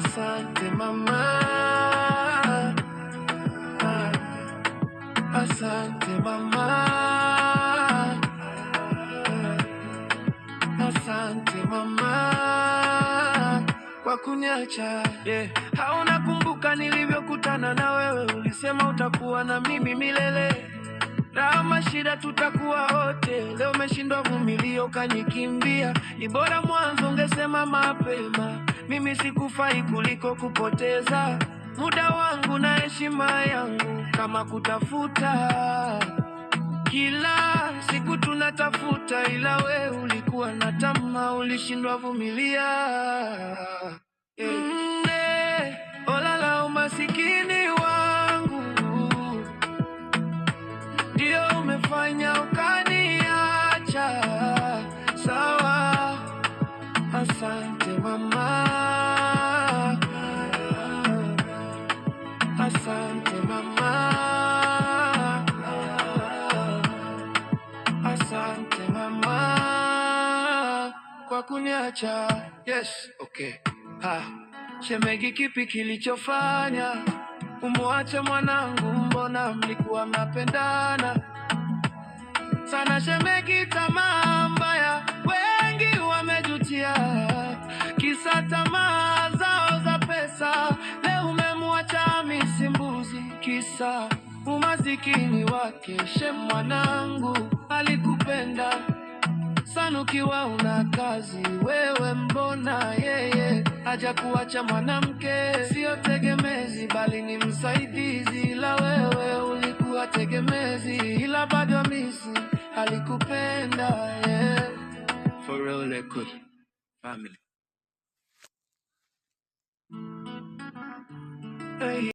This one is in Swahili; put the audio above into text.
Asante mama, asante mama, asante mama kwa kuniacha. Hauna kumbuka nilivyokutana na wewe, ulisema utakuwa na mimi milele. Rama shida tutakuwa wote, leo umeshindwa vumilia ukanikimbia. Ni bora mwanzo ungesema mapema, mimi sikufai kuliko kupoteza muda wangu na heshima yangu. Kama kutafuta kila siku tunatafuta, ila we ulikuwa na tamaa, ulishindwa vumilia. Olala umasikini wangu ndio umefanya ukaniacha. Sawa, asante mama, asante mama, asante mama kwa kuniacha. Yes, okay. Shemegi, kipi kilichofanya umwache mwanangu? Mbona mlikuwa mnapendana sana? Shemegi, tamaa mbaya, wengi wamejutia, kisa tamaa zao za pesa. Leo umemwacha misimbuzi, kisa umasikini wake. Shem, mwanangu alikupenda sana ukiwa una kazi wewe, mbona yeye haja kuacha? Mwanamke sio tegemezi bali ni msaidizi, ila wewe ulikuwa tegemezi, ila bado misi alikupenda. For real, good family.